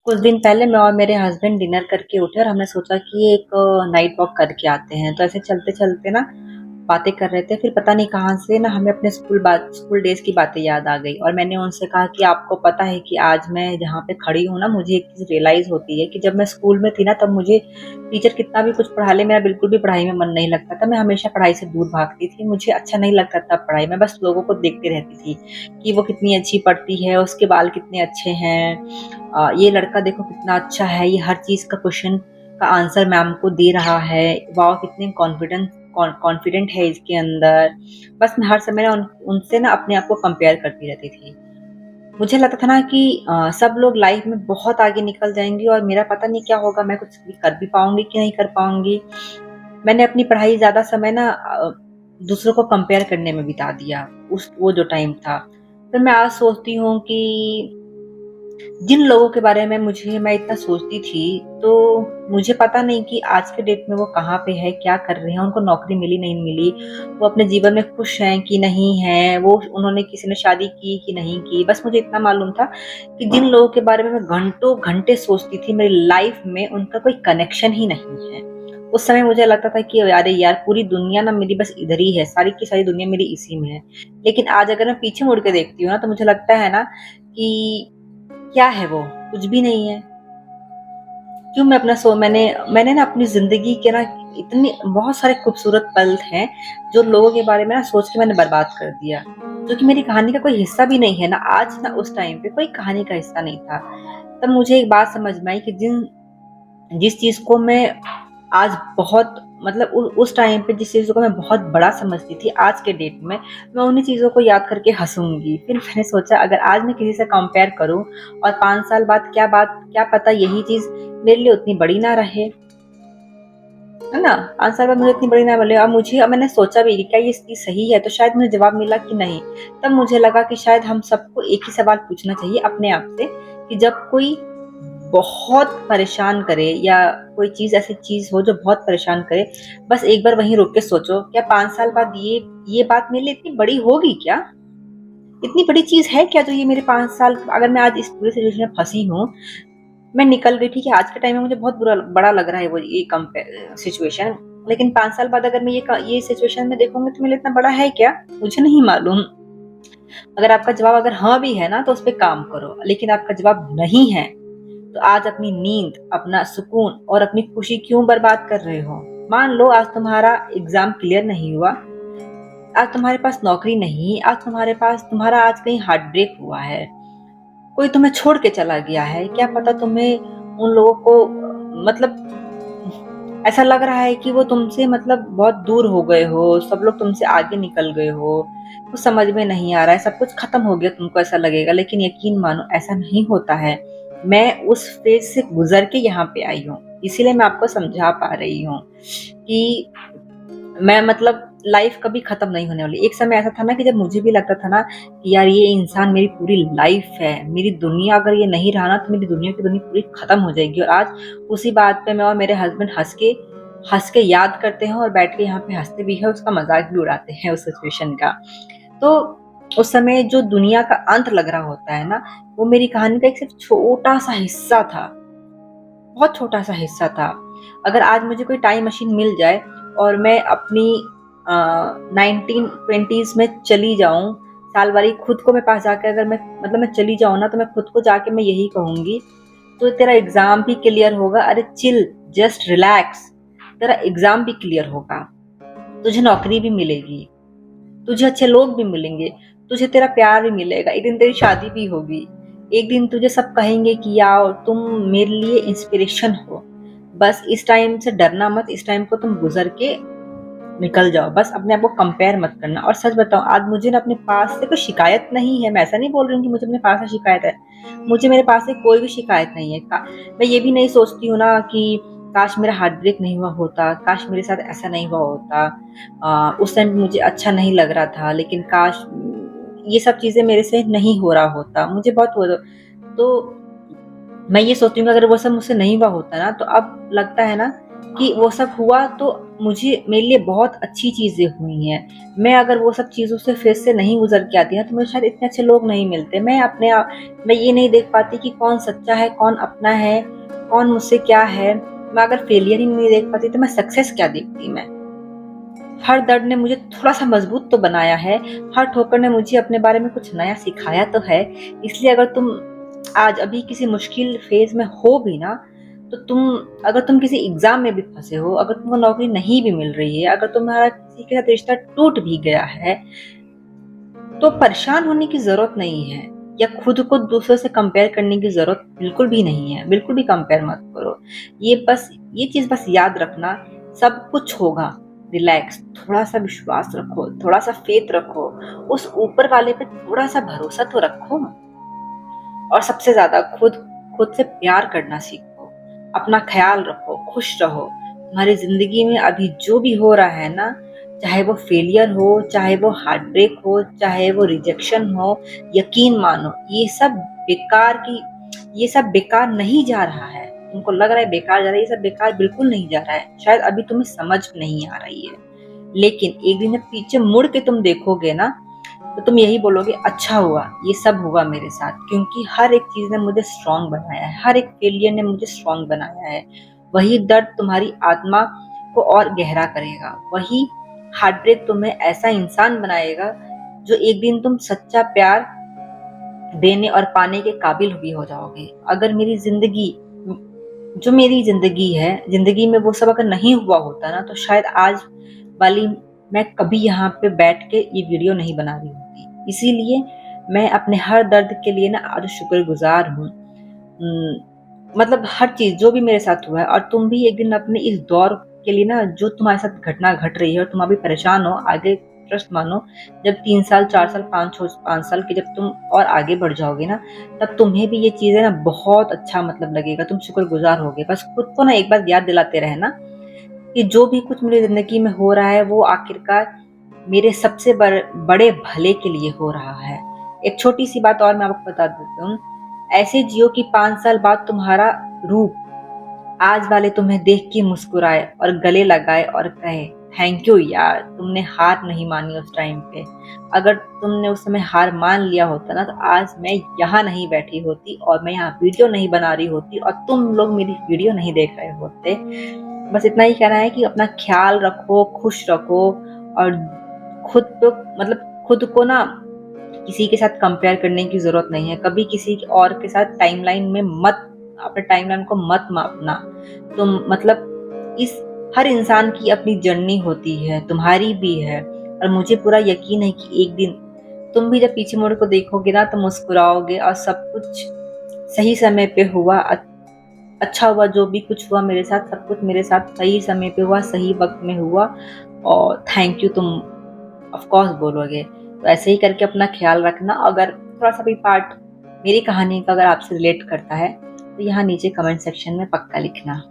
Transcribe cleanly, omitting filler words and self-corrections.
कुछ दिन पहले मैं और मेरे हस्बैंड डिनर करके उठे और हमने सोचा कि एक नाइट वॉक करके आते हैं। तो ऐसे चलते चलते ना बातें कर रहे थे, फिर पता नहीं कहाँ से ना हमें अपने स्कूल डेज की बातें याद आ गई। और मैंने उनसे कहा कि आपको पता है कि आज मैं जहाँ पे खड़ी हूँ ना, मुझे एक चीज रियलाइज होती है कि जब मैं स्कूल में थी ना, तब मुझे टीचर कितना भी कुछ पढ़ा ले, मेरा बिल्कुल भी पढ़ाई में मन नहीं लगता था। मैं हमेशा पढ़ाई से दूर भागती थी, मुझे अच्छा नहीं लगता था पढ़ाई में। बस लोगों को देखती रहती थी कि वो कितनी अच्छी पढ़ती है, उसके बाल कितने अच्छे हैं, ये लड़का देखो कितना अच्छा है, ये हर चीज का क्वेश्चन का आंसर मैम को दे रहा है, वाह कितने कॉन्फिडेंट है इसके अंदर। बस मैं हर समय ना उनसे ना अपने आप को कंपेयर करती रहती थी। मुझे लगता था ना कि सब लोग लाइफ में बहुत आगे निकल जाएंगे और मेरा पता नहीं क्या होगा, मैं कुछ भी कर भी पाऊंगी कि नहीं कर पाऊंगी। मैंने अपनी पढ़ाई ज्यादा समय ना दूसरों को कंपेयर करने में बिता दिया, उस वो जो टाइम था। फिर मैं आज सोचती हूँ कि जिन लोगों के बारे में मैं इतना सोचती थी, तो मुझे पता नहीं कि आज के डेट में वो कहाँ पे है, क्या कर रहे हैं, उनको नौकरी मिली नहीं मिली, वो अपने जीवन में खुश हैं कि नहीं है, वो उन्होंने किसी ने शादी की कि नहीं की। बस मुझे इतना मालूम था कि जिन लोगों के बारे में मैं घंटों घंटे सोचती थी, मेरी लाइफ में उनका कोई कनेक्शन ही नहीं है। उस समय मुझे लगता था कि अरे यार, पूरी दुनिया ना मेरी बस इधर ही है, सारी की सारी दुनिया मेरी इसी में है। लेकिन आज अगर मैं पीछे मुड़ के देखती हूँ ना, तो मुझे लगता है ना कि क्या है वो, कुछ भी नहीं है। क्यों मैं अपना सो मैंने मैंने ना अपनी जिंदगी के ना इतने बहुत सारे खूबसूरत पल हैं जो लोगों के बारे में ना सोच के मैंने बर्बाद कर दिया, जो कि मेरी कहानी का कोई हिस्सा भी नहीं है ना आज ना उस टाइम पे कोई कहानी का हिस्सा नहीं था। तब मुझे एक बात समझ में आई कि जिस चीज को मैं आज बहुत मतलब उस टाइम पे जिस चीजों को मैं बहुत बड़ा समझती थी, आज के डेट में मैं उन्हीं चीजों को याद करके हंसूंगी। फिर मैंने सोचा अगर आज मैं किसी से कंपेयर करूं और 5 साल बाद क्या पता यही चीज मेरे लिए उतनी बड़ी ना रहे, है ना। 5 साल बाद मुझे इतनी बड़ी ना मिले। अब मैंने सोचा भी कि क्या ये चीज सही है, तो शायद मुझे जवाब मिला कि नहीं। तब मुझे लगा कि शायद हम सबको एक ही सवाल पूछना चाहिए अपने आप से कि जब कोई बहुत परेशान करे या कोई चीज ऐसी चीज हो जो बहुत परेशान करे, बस एक बार वहीं रुक के सोचो, क्या 5 साल बाद ये बात मेरे लिए इतनी बड़ी होगी क्या, इतनी बड़ी चीज है क्या जो ये मेरे 5 साल, अगर मैं आज इस पूरी सिचुएशन में फंसी हूँ, मैं निकल गई, ठीक है आज के टाइम में मुझे बहुत बुरा बड़ा लग रहा है वो ये सिचुएशन, लेकिन 5 साल बाद अगर मैं ये सिचुएशन में देखूंगी तो मेरे लिए इतना बड़ा है क्या, मुझे नहीं मालूम। अगर आपका जवाब अगर हाँ भी है ना, तो उस पर काम करो। लेकिन आपका जवाब नहीं है, तो आज अपनी नींद, अपना सुकून और अपनी खुशी क्यों बर्बाद कर रहे हो। मान लो आज तुम्हारा एग्जाम क्लियर नहीं हुआ, आज तुम्हारे पास नौकरी नहीं, आज तुम्हारा आज कहीं हार्ट ब्रेक हुआ है, कोई तुम्हें छोड़ के चला गया है, क्या पता तुम्हें उन लोगों को मतलब ऐसा लग रहा है कि वो तुमसे मतलब बहुत दूर हो गए हो, सब लोग तुमसे आगे निकल गए हो, कुछ समझ में नहीं आ रहा है, सब कुछ खत्म हो गया, तुमको ऐसा लगेगा। लेकिन यकीन मानो ऐसा नहीं होता है। मैं उस फेज से गुजर के यहाँ पे आई हूँ, इसीलिए मैं आपको समझा पा रही हूँ कि मैं मतलब लाइफ कभी खत्म नहीं होने वाली। एक समय ऐसा था ना कि जब मुझे भी लगता था ना कि यार ये इंसान मेरी पूरी लाइफ है, मेरी दुनिया, अगर ये नहीं रहा ना तो मेरी दुनिया की दुनिया पूरी खत्म हो जाएगी। और आज उसी बात पे मैं और मेरे हस्बैंड हंस के याद करते हैं और बैठ के यहाँ पे हंसते भी है, उसका मजाक भी उड़ाते हैं उस सिचुएशन का। तो उस समय जो दुनिया का अंत लग रहा होता है ना, वो मेरी कहानी का एक सिर्फ छोटा सा हिस्सा था, बहुत छोटा सा हिस्सा था। अगर आज मुझे कोई टाइम मशीन मिल जाए और मैं अपनी 1920s में चली जाऊं, साल वाली खुद को मैं पास जाके अगर मैं चली जाऊं ना, तो मैं खुद को जाके मैं यही कहूंगी, तो तेरा एग्जाम भी क्लियर होगा, अरे चिल, जस्ट रिलैक्स, तेरा एग्जाम भी क्लियर होगा, तुझे नौकरी भी मिलेगी, तुझे अच्छे लोग भी मिलेंगे, तुझे तेरा प्यार भी मिलेगा, एक दिन तेरी शादी भी होगी, एक दिन तुझे सब कहेंगे कि यार तुम मेरे लिए इंस्पिरेशन हो। बस इस टाइम से डरना मत, इस टाइम को तुम गुजर के निकल जाओ, बस अपने आप को कंपेयर मत करना। और सच बताओ, आज मुझे ना अपने पास से कोई शिकायत नहीं है, मैं ऐसा नहीं बोल रही हूँ कि मुझे अपने पास से शिकायत है, मुझे मेरे पास से कोई भी शिकायत नहीं है। मैं ये भी नहीं सोचती हूँ ना कि काश मेरा हार्ट ब्रेक नहीं हुआ होता, काश मेरे साथ ऐसा नहीं हुआ होता, उस टाइम मुझे अच्छा नहीं लग रहा था, लेकिन काश ये सब चीजें मेरे से नहीं हो रहा होता, मुझे बहुत हो। तो मैं ये सोचती हूँ कि अगर वो सब मुझसे नहीं हुआ होता ना, तो अब लगता है ना कि वो सब हुआ तो मुझे मेरे लिए बहुत अच्छी चीज़ें हुई हैं। मैं अगर वो सब चीज़ों से फेस से नहीं गुज़र के आती ना, तो मुझे शायद इतने अच्छे लोग नहीं मिलते। मैं ये नहीं देख पाती कि कौन सच्चा है, कौन अपना है, कौन मुझसे क्या है। मैं अगर फेलियर ही नहीं देख पाती तो मैं सक्सेस क्या देखती मैं। हर दर्द ने मुझे थोड़ा-सा मजबूत तो बनाया है, हर ठोकर ने मुझे अपने बारे में कुछ नया सिखाया तो है। इसलिए अगर तुम आज अभी किसी मुश्किल फेज़ में हो भी ना, तो अगर तुम किसी एग्ज़ाम में भी फँसे हो, अगर तुमको नौकरी नहीं भी मिल रही है, अगर तुम्हारा किसी के साथ रिश्ता टूट भी गया है, तो परेशान होने की ज़रूरत नहीं है या खुद को दूसरों से कंपेयर करने की ज़रूरत बिल्कुल भी नहीं है। बिल्कुल भी कंपेयर मत करो। ये चीज़ बस याद रखना, सब कुछ होगा। रिलैक्स, थोड़ा-सा विश्वास रखो, थोड़ा-सा फ़ेथ रखो, उस ऊपर वाले पे थोड़ा-सा भरोसा तो रखो। और सबसे ज़्यादा खुद से प्यार करना सीखो। अपना ख़्याल रखो, खुश रहो। तुम्हारी ज़िंदगी में अभी जो भी हो रहा है ना, चाहे वो फेलियर हो, चाहे वो हार्ट ब्रेक हो, चाहे वो रिजेक्शन हो, यकीन मानो ये सब बेकार नहीं जा रहा है। तुमको लग रहा है बेकार जा रहा है, ये सब बेकार बिल्कुल नहीं जा रहा है। शायद अभी तुम्हें समझ नहीं आ रही है, लेकिन एक दिन जब पीछे मुड़ के तुम देखोगे ना, तो तुम यही बोलोगे अच्छा हुआ ये सब हुआ मेरे साथ, क्योंकि हर एक चीज ने मुझे स्ट्रांग बनाया है, हर एक फेलियर ने मुझे स्ट्रांग बनाया है। वही दर्द तुम्हारी आत्मा को और गहरा करेगा, वही हार्ट ब्रेक तुम्हें ऐसा इंसान बनाएगा जो एक दिन तुम सच्चा प्यार देने और पाने के काबिल भी हो जाओगे। अगर मेरी जिंदगी में वो सब अगर नहीं हुआ होता ना, तो शायद आज वाली मैं कभी यहाँ पे बैठ के ये वीडियो नहीं बना रही होती। इसीलिए मैं अपने हर दर्द के लिए ना आज शुक्रगुजार हूँ। मतलब हर चीज जो भी मेरे साथ हुआ है, और तुम भी एक दिन अपने इस दौर के लिए ना, जो तुम्हारे साथ घटना घट रही है और तुम अभी परेशान हो, आगे ट्रस्ट मानो, जब 3 साल 4 साल 5 साल के जब तुम और आगे बढ़ जाओगे ना, तब तुम्हें भी ये चीजें ना बहुत अच्छा मतलब लगेगा, तुम शुक्रगुजार होगे। बस खुद को ना एक बार याद दिलाते रहना कि जो भी कुछ मेरी जिंदगी में हो रहा है वो आखिरकार मेरे सबसे बड़े भले के लिए हो रहा है। एक छोटी सी बात और मैं आपको बता देती हूँ, ऐसे जियो कि 5 साल बाद तुम्हारा रूप आज वाले तुम्हें देख के मुस्कुराए और गले लगाए और कहे थैंक यू यार, तुमने हार नहीं मानी उस टाइम पे। अगर तुमने उस समय हार मान लिया होता ना, तो आज मैं यहाँ नहीं बैठी होती और मैं यहाँ वीडियो नहीं बना रही होती और तुम लोग मेरी वीडियो नहीं देख रहे होते। बस इतना ही कहना है कि अपना ख्याल रखो, खुश रखो, और खुद को ना किसी के साथ कंपेयर करने की जरूरत नहीं है। कभी किसी और के साथ अपने टाइमलाइन को मत मापना। तुम इस हर इंसान की अपनी जर्नी होती है, तुम्हारी भी है, और मुझे पूरा यकीन है कि एक दिन तुम भी जब पीछे मुड़ को देखोगे ना, तो मुस्कुराओगे और सब कुछ सही समय पे हुआ, अच्छा हुआ। जो भी कुछ हुआ मेरे साथ, सब कुछ मेरे साथ सही समय पे हुआ, सही वक्त में हुआ, और थैंक यू तुम ऑफ कोर्स बोलोगे। तो ऐसे ही करके अपना ख्याल रखना। अगर थोड़ा सा भी पार्ट मेरी कहानी का अगर आपसे रिलेट करता है, तो यहाँ नीचे कमेंट सेक्शन में पक्का लिखना।